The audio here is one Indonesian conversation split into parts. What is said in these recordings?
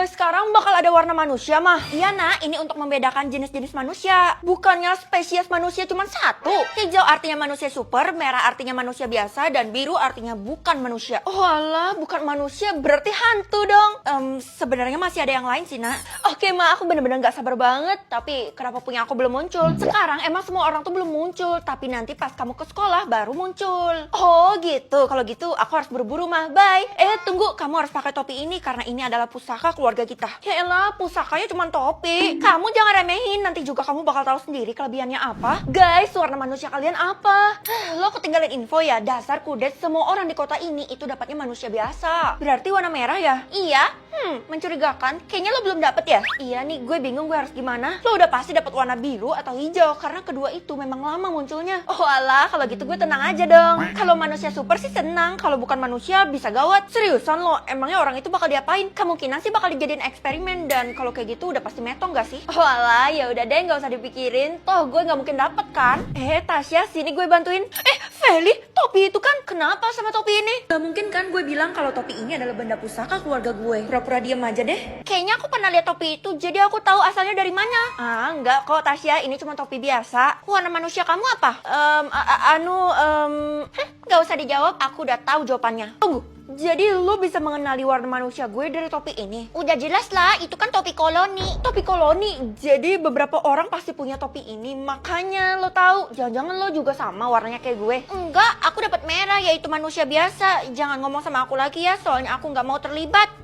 Mulai sekarang bakal ada warna manusia mah. Iya nak, ini untuk membedakan jenis-jenis manusia. Bukannya spesies manusia cuma satu. Hijau artinya manusia super, merah artinya manusia biasa, dan biru artinya bukan manusia. Oh alah, bukan manusia berarti hantu dong. Sebenarnya masih ada yang lain sih nak. Oke ma, aku bener-bener gak sabar banget. Tapi kenapa punya aku belum muncul? Sekarang emang semua orang tuh belum muncul, tapi nanti pas kamu ke sekolah baru muncul. Oh gitu, kalau gitu aku harus buru-buru mah. Bye. Tunggu, kamu harus pakai topi ini karena ini adalah pusaka keluarga kita. Ya elah, pusakanya cuma topi. Kamu jangan remehin, nanti juga kamu bakal tahu sendiri kelebihannya apa. Guys, warna manusia kalian apa? Lo ketinggalan info ya, dasar kudet, semua orang di kota ini itu dapatnya manusia biasa. Berarti warna merah ya? Iya. Mencurigakan. Kayaknya lo belum dapet ya? Iya nih, gue bingung gue harus gimana. Lo udah pasti dapat warna biru atau hijau karena kedua itu memang lama munculnya. Oh alah, kalau gitu gue tenang aja dong. Kalau manusia super sih senang, kalau bukan manusia bisa gawat. Seriusan lo, emangnya orang itu bakal diapain? Kemungkinan sih bakal dijadiin eksperimen dan kalau kayak gitu udah pasti metong gak sih? Oh alah, ya udah deh, nggak usah dipikirin. Toh gue nggak mungkin dapet kan? Tasya, sini gue bantuin. Feli, topi itu kan kenapa sama topi ini? Gak mungkin kan gue bilang kalau topi ini adalah benda pusaka keluarga gue. Pura-pura diem aja deh. Kayaknya aku pernah lihat topi itu, jadi aku tahu asalnya dari mana. Enggak kok Tasya, ini cuma topi biasa. Warna manusia kamu apa? Gak usah dijawab, aku udah tahu jawabannya. Tunggu. Jadi lo bisa mengenali warna manusia gue dari topi ini? Udah jelas lah, itu kan topi koloni. Topi koloni? Jadi beberapa orang pasti punya topi ini, makanya lo tahu. Jangan-jangan lo juga sama warnanya kayak gue? Enggak, aku dapat merah, yaitu manusia biasa. Jangan ngomong sama aku lagi ya, soalnya aku nggak mau terlibat.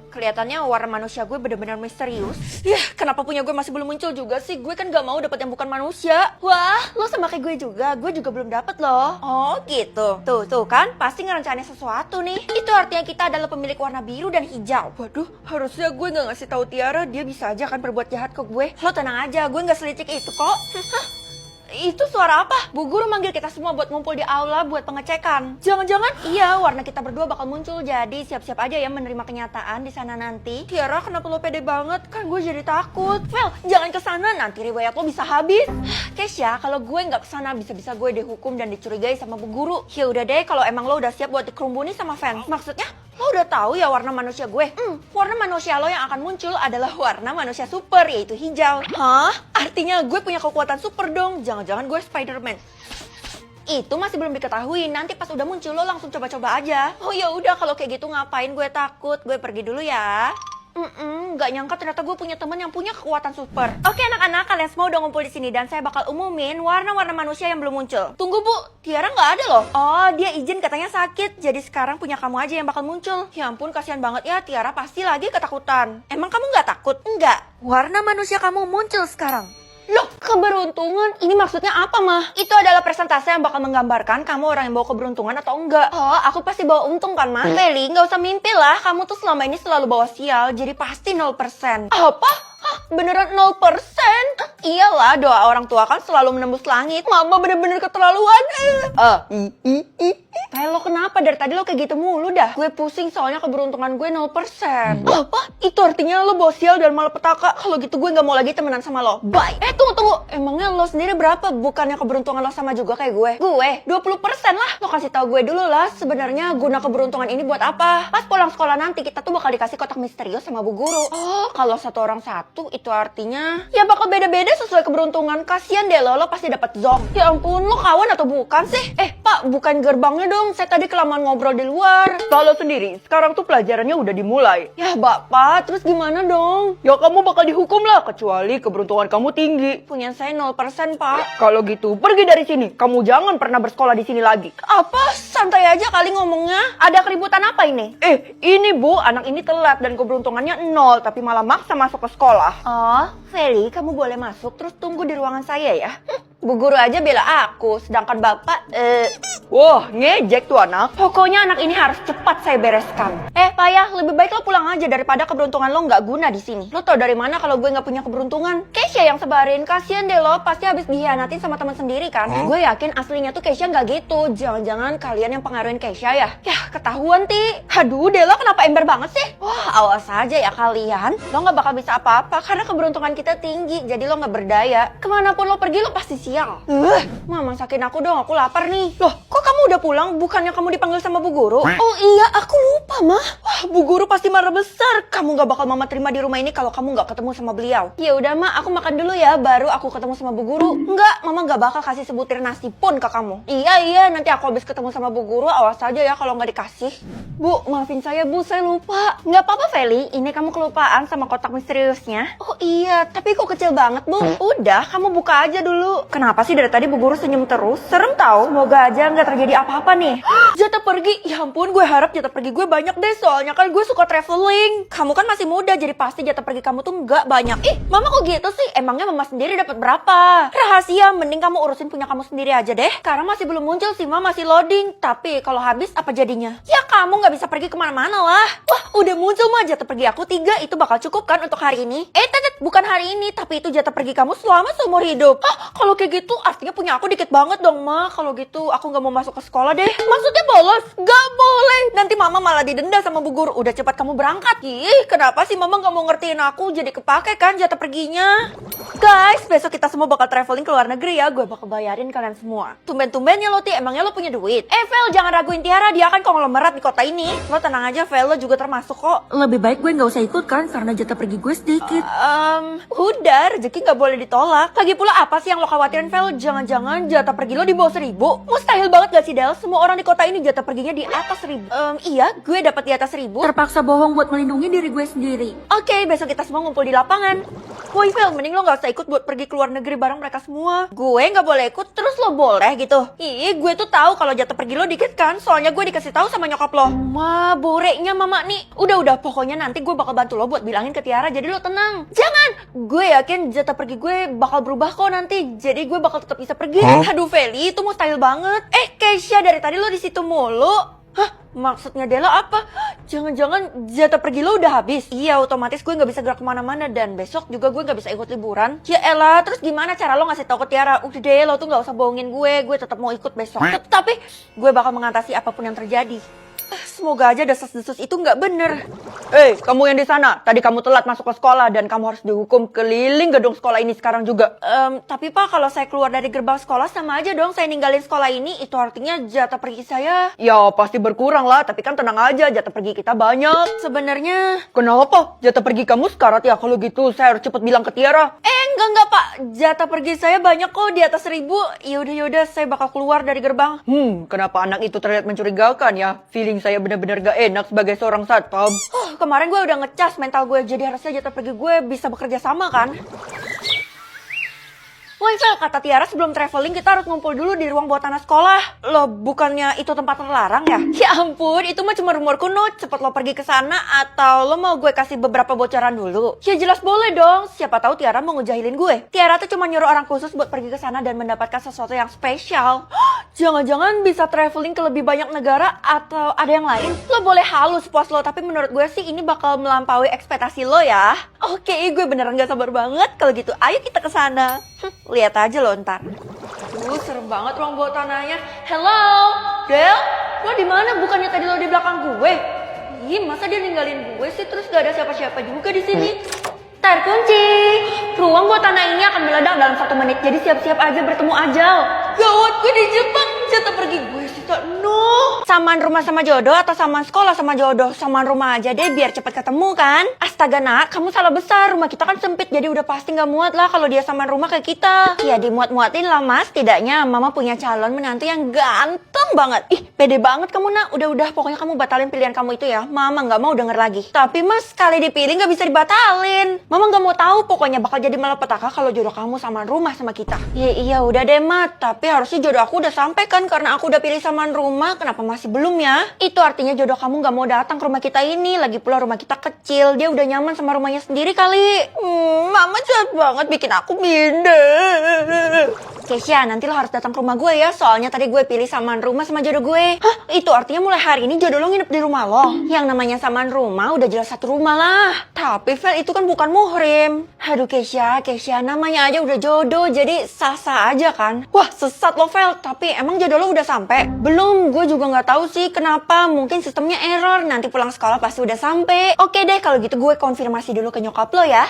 Kelihatannya warna manusia gue benar-benar misterius. Kenapa punya gue masih belum muncul juga sih? Gue kan gak mau dapat yang bukan manusia. Wah, lo sama kayak gue juga. Gue juga belum dapat loh. Oh gitu. Tuh kan, pasti ngerencanain sesuatu nih. Itu artinya kita adalah pemilik warna biru dan hijau. Waduh, harusnya gue gak ngasih tahu Tiara. Dia bisa aja kan berbuat jahat ke gue. Lo tenang aja, gue gak selicik itu kok. Itu suara apa? Bu guru manggil kita semua buat ngumpul di aula buat pengecekan. Jangan-jangan iya warna kita berdua bakal muncul. Jadi siap-siap aja ya menerima kenyataan di sana nanti. Tiara, kenapa lo pede banget? Kan gue jadi takut. Well, jangan kesana, nanti riwayat lo bisa habis. Kesya, kalau gue nggak kesana bisa-bisa gue dihukum dan dicurigai sama bu guru. Ya udah deh, kalau emang lo udah siap buat dikerumbunin sama fans. Maksudnya? Lo udah tahu ya warna manusia gue? Warna manusia lo yang akan muncul adalah warna manusia super, yaitu hijau. Hah? Artinya gue punya kekuatan super dong. Jangan-jangan gue Spider-Man. Itu masih belum diketahui. Nanti pas udah muncul lo langsung coba-coba aja. Oh ya udah, kalau kayak gitu ngapain gue takut? Gue pergi dulu ya. Gak nyangka ternyata gue punya temen yang punya kekuatan super. Oke anak-anak, kalian semua udah ngumpul di sini dan saya bakal umumin warna-warna manusia yang belum muncul. Tunggu bu, Tiara nggak ada loh. Oh, dia izin katanya sakit, jadi sekarang punya kamu aja yang bakal muncul. Ya ampun, kasihan banget ya, Tiara pasti lagi ketakutan. Emang kamu nggak takut? Enggak. Warna manusia kamu muncul sekarang. Loh, keberuntungan? Ini maksudnya apa, Mah? Itu adalah persentase yang bakal menggambarkan kamu orang yang bawa keberuntungan atau enggak. Oh, aku pasti bawa untung kan, Mah? Feli, nggak usah mimpi lah. Kamu tuh selama ini selalu bawa sial, jadi pasti 0%. Apa? Beneran 0%? Iyalah, doa orang tua kan selalu menembus langit. Mama bener-bener keterlaluan. Lo kenapa? Dari tadi lo kayak gitu mulu dah. Gue pusing soalnya keberuntungan gue 0%. Apa? Itu artinya lo bawa sial dan malapetaka. Kalau gitu gue gak mau lagi temenan sama lo. Bye. Tunggu. Emangnya lo sendiri berapa? Bukannya keberuntungan lo sama juga kayak gue? Gue 20% lah. Lo kasih tahu gue dulu lah. Sebenarnya guna keberuntungan ini buat apa? Pas pulang sekolah nanti kita tuh bakal dikasih kotak misterius sama bu guru. Oh, kalau satu orang satu itu artinya ya bakal beda-beda sesuai keberuntungan. Kasian deh lo pasti dapat zong. Ya ampun, lo kawan atau bukan sih? Pak, bukan gerbangnya dong. Saya tadi kelamaan ngobrol di luar. Kalau sendiri, sekarang tuh pelajarannya udah dimulai. Ya Bapak, terus gimana dong? Ya kamu bakal dihukum lah, kecuali keberuntungan kamu tinggi. Punya saya 0% Pak. Kalau gitu, pergi dari sini. Kamu jangan pernah bersekolah di sini lagi. Apa? Santai aja kali ngomongnya. Ada keributan apa ini? Ini Bu, anak ini telat dan keberuntungannya 0, tapi malah maksa masuk ke sekolah. Oh, Feli, kamu boleh masuk, terus tunggu di ruangan saya ya. Bu guru aja bela aku, sedangkan Bapak, Wah, ngejek tuh anak. Pokoknya anak ini harus cepat saya bereskan. Payah, lebih baik lo pulang aja daripada keberuntungan lo nggak guna di sini. Lo tau dari mana kalau gue nggak punya keberuntungan? Kesya yang sebarin, kasian deh lo, pasti habis dihianatin sama teman sendiri kan? Gue yakin aslinya tuh Kesya nggak gitu. Jangan-jangan kalian yang pengaruhin Kesya ya? Yah, ketahuan Ti. Aduh, deh lo kenapa ember banget sih? Wah, awas aja ya kalian. Lo nggak bakal bisa apa-apa karena keberuntungan kita tinggi, jadi lo nggak berdaya. Kemanapun lo pergi lo pasti siang. Ma, masakin aku dong, aku lapar nih. Loh, kok kamu udah pulang? Bukannya kamu dipanggil sama Bu Guru? Oh iya, aku lupa, Ma. Wah, Bu Guru pasti marah besar. Kamu gak bakal Mama terima di rumah ini kalau kamu gak ketemu sama beliau. Ya udah, Ma, aku makan dulu ya, baru aku ketemu sama Bu Guru. Enggak, Mama gak bakal kasih sebutir nasi pun ke kamu. Iya, nanti aku habis ketemu sama Bu Guru, awas aja ya kalau nggak dikasih. Bu, maafin saya, Bu, saya lupa. Nggak apa-apa, Feli. Ini kamu kelupaan sama kotak misteriusnya. Oh iya, tapi kok kecil banget, Bu? Udah, kamu buka aja dulu. Kenapa sih dari tadi Bu Guru senyum terus? Serem tahu. Semoga aja nggak terjadi apa-apa nih. Jatah pergi. Ya ampun, gue harap jatah pergi gue banyak deh. Soalnya kan gue suka traveling. Kamu kan masih muda, jadi pasti jatah pergi kamu tuh nggak banyak. Ih, Mama kok gitu sih? Emangnya Mama sendiri dapat berapa? Rahasia, mending kamu urusin punya kamu sendiri aja deh. Karena masih belum muncul sih, Mama masih loading. Tapi kalau habis apa jadinya? Ya kamu nggak bisa pergi kemana-mana lah. Wah, udah muncul mah jatah pergi aku 3. Itu bakal cukup kan untuk hari ini? Tetet, bukan hari ini, tapi itu jatah pergi kamu selama seumur hidup. Kalau kayak gitu artinya punya aku dikit banget dong, Ma. Kalau gitu aku nggak mau masuk ke sekolah deh. Maksudnya bolos? Nggak boleh. Nanti Mama malah didenda sama Bu Guru. Udah cepat kamu berangkat. Ih, kenapa sih Mama nggak mau ngertiin aku? Jadi kepake kan jatah perginya. Guys, besok kita semua bakal traveling ke luar negeri ya. Gue bakal bayarin kalian semua. Tumben-tumbennya lo, Ti. Emangnya lo punya duit? Vel, jangan raguin Tiara. Dia kan konglomerat di kota ini. Lo tenang aja, Vel. Lo juga termasuk kok. Lebih baik gue nggak usah ikut kan, karena jatah pergi gue sedikit. Udah, rezeki nggak boleh ditolak. Lagi pula apa sih yang lo khawatirin, Vel? Jangan-jangan jatah pergi lo di bawah 1000? Mustahil banget gak sih, Del? Semua orang di kota ini jatah perginya di atas 1000. Iya, gue dapat di atas 1000. Terpaksa bohong buat melindungi diri gue sendiri. Oke, besok kita semua ngumpul di lapangan. Woi, Vel, mending lo gak usah ikut buat pergi ke luar negeri bareng mereka semua. Gue gak boleh ikut, terus lo boleh gitu? Ih, gue tuh tahu kalau jatah pergi lo dikit kan, soalnya gue dikasih tahu sama nyokap lo. Ma, boreknya Mama nih. Udah, pokoknya nanti gue bakal bantu lo buat bilangin ke Tiara, jadi lo tenang. Jangan! Gue yakin jatah pergi gue bakal berubah kok nanti, jadi gue bakal tetap bisa pergi. Aduh, Feli, itu mustahil banget. Keisha, dari tadi lo di situ mulu. Hah? Maksudnya Dela apa? Jangan-jangan jatah pergi lo udah habis? Iya, otomatis gue gak bisa gerak kemana-mana. Dan besok juga gue gak bisa ikut liburan. Ya elah, terus gimana cara lo ngasih tau ke Tiara? Udah deh, lo tuh gak usah bohongin gue tetap mau ikut besok. Tapi gue bakal mengatasi apapun yang terjadi. Semoga aja desas-desus itu nggak bener. Kamu yang di sana, tadi kamu telat masuk ke sekolah dan kamu harus dihukum keliling gedung sekolah ini sekarang juga. Tapi Pak, kalau saya keluar dari gerbang sekolah sama aja dong saya ninggalin sekolah ini. Itu artinya jatah pergi saya. Ya pasti berkurang lah, tapi kan tenang aja, jatah pergi kita banyak. Sebenarnya. Kenapa? Jatah pergi kamu sekarat ya? Kalau gitu saya harus cepet bilang ke Tiara. Enggak Pak, jatah pergi saya banyak kok, di atas 1000. Yaudah, saya bakal keluar dari gerbang. Kenapa anak itu terlihat mencurigakan ya? Feeling saya benar-benar gak enak sebagai seorang satpam. Kemarin gue udah ngecas mental gue, jadi harusnya jatah pergi gue bisa bekerja sama kan? Woi, Vel, kata Tiara sebelum traveling kita harus ngumpul dulu di ruang bawah tanah sekolah. Loh, bukannya itu tempat terlarang ya? Ya ampun, itu mah cuma rumor kuno. Cepet lo pergi ke sana atau lo mau gue kasih beberapa bocoran dulu? Ya jelas boleh dong. Siapa tahu Tiara mau ngejahilin gue. Tiara tuh cuma nyuruh orang khusus buat pergi ke sana dan mendapatkan sesuatu yang spesial. Jangan-jangan bisa traveling ke lebih banyak negara atau ada yang lain? Lo boleh halus puas lo, tapi menurut gue sih ini bakal melampaui ekspektasi lo ya. Oke, gue beneran gak sabar banget. Kalau gitu, ayo kita ke sana. Lihat aja lo ntar. Serem banget ruang bawah tanahnya. Hello, Del, lo di mana? Bukannya tadi lo di belakang gue? Ih, masa dia ninggalin gue sih? Terus gak ada siapa-siapa juga di sini. Terkunci. Ruang bawah tanah ini akan meledak dalam 1 menit. Jadi siap-siap aja bertemu ajal. Gawat, gue dijebak. Jatah pergi gue sih, no. Samaan rumah sama jodoh atau samaan sekolah sama jodoh? Samaan rumah aja deh biar cepet ketemu kan. Astaga nak, kamu salah besar. Rumah kita kan sempit, jadi udah pasti gak muat lah kalau dia samaan rumah kayak kita. Ya dimuat-muatin lah mas. Tidaknya mama punya calon menantu yang ganteng banget. Ih, pede banget kamu nak. Udah, pokoknya kamu batalin pilihan kamu itu ya. Mama gak mau denger lagi. Tapi mas, sekali dipilih gak bisa dibatalin. Mama gak mau tahu, pokoknya bakal jadi malapetaka kalau jodoh kamu samaan rumah sama kita. Iya udah deh mat. Tapi harusnya jodoh aku udah sampai kan, karena aku udah pilih samaan rumah. Kenapa masih belum ya? Itu artinya jodoh kamu gak mau datang ke rumah kita ini. Lagi pula rumah kita kecil. Dia udah nyaman sama rumahnya sendiri kali. Mama jahat banget bikin aku minder. Keisha, nanti lo harus datang ke rumah gue ya. Soalnya tadi gue pilih samaan rumah sama jodoh gue. Hah? Itu artinya mulai hari ini jodoh lo nginep di rumah lo? Yang namanya samaan rumah udah jelas satu rumah lah. Tapi Vel, itu kan bukan muhrim. Aduh Keisha, namanya aja udah jodoh. Jadi sah-sah aja kan? Wah, sesat lo Vel. Tapi emang jodoh lo udah sampai? Belum, gue juga gak tahu sih kenapa. Mungkin sistemnya error. Nanti pulang sekolah pasti udah sampai. Oke deh, kalau gitu gue konfirmasi dulu ke nyokap lo ya.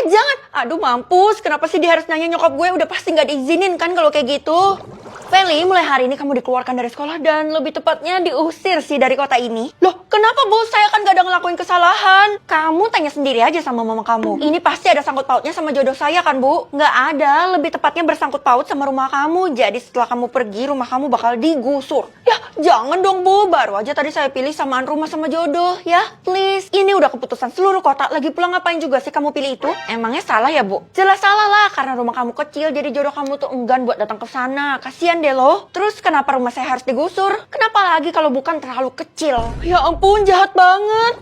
Jangan. Aduh mampus, kenapa sih dia harus nanya nyokap gue? Udah pasti nggak diizinin kan kalau kayak gitu. Feli, mulai hari ini kamu dikeluarkan dari sekolah dan lebih tepatnya diusir sih dari kota ini. Loh, kenapa Bu? Saya kan gak ada ngelakuin kesalahan. Kamu tanya sendiri aja sama mama kamu. Ini pasti ada sangkut pautnya sama jodoh saya kan, Bu? Nggak ada, lebih tepatnya bersangkut paut sama rumah kamu. Jadi setelah kamu pergi, rumah kamu bakal digusur. Ya, jangan dong, Bu. Baru aja tadi saya pilih samaan rumah sama jodoh. Ya, please. Ini udah keputusan seluruh kota. Lagi pulang ngapain juga sih kamu pilih itu? Emangnya salah ya, Bu? Jelas salah lah, karena rumah kamu kecil, jadi jodoh kamu tuh enggan buat datang ke sana. Kasian deh loh. Terus kenapa rumah saya harus digusur? Kenapa lagi kalau bukan terlalu kecil? Ya ampun, jahat banget.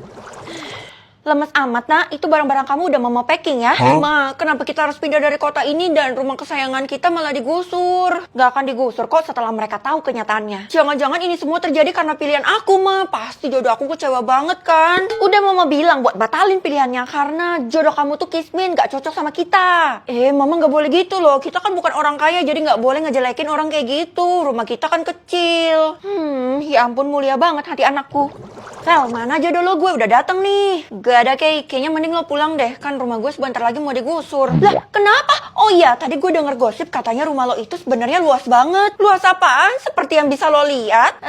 Lemes amat, Nak. Itu barang-barang kamu udah mama packing ya? Ma, kenapa kita harus pindah dari kota ini dan rumah kesayangan kita malah digusur? Gak akan digusur kok setelah mereka tahu kenyataannya. Jangan-jangan ini semua terjadi karena pilihan aku, Ma. Pasti jodoh aku kecewa banget kan? Udah mama bilang buat batalin pilihannya karena jodoh kamu tuh Kismin gak cocok sama kita. Mama gak boleh gitu loh. Kita kan bukan orang kaya jadi gak boleh ngejelekin orang kayak gitu. Rumah kita kan kecil. Ya ampun, mulia banget hati anakku. Fel, mana jodoh lo? Gue udah dateng nih. Gak ada kayaknya mending lo pulang deh. Kan rumah gue sebentar lagi mau digusur. Lah, kenapa? Oh iya, tadi gue denger gosip katanya rumah lo itu sebenarnya luas banget. Luas apaan? Seperti yang bisa lo lihat?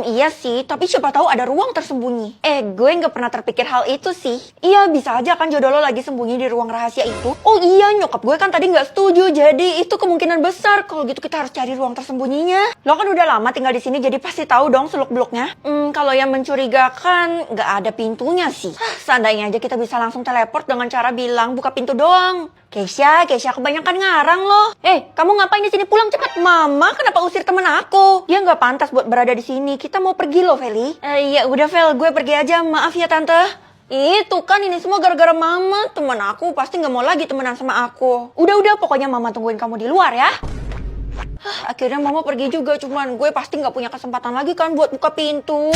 Iya sih, tapi siapa tahu ada ruang tersembunyi. Gue gak pernah terpikir hal itu sih. Iya, bisa aja kan jodoh lo lagi sembunyi di ruang rahasia itu. Oh iya, nyokap gue kan tadi gak setuju. Jadi itu kemungkinan besar. Kalau gitu kita harus cari ruang tersembunyinya. Lo kan udah lama tinggal di sini jadi pasti tahu dong seluk-beluknya. Kalau yang mencurigakan nggak ada pintunya sih. Seandainya aja kita bisa langsung teleport dengan cara bilang buka pintu doang. Keisha kebanyakan ngarang loh. Kamu ngapain di sini? Pulang cepat. Mama, kenapa usir temen aku? Dia nggak pantas buat berada di sini. Kita mau pergi loh, Feli. Ya udah, Fel, gue pergi aja. Maaf ya, Tante. Itu kan ini semua gara-gara Mama. Temen aku pasti nggak mau lagi temenan sama aku. Udah, pokoknya Mama tungguin kamu di luar ya. Akhirnya Mama pergi juga, cuman gue pasti nggak punya kesempatan lagi kan buat buka pintu.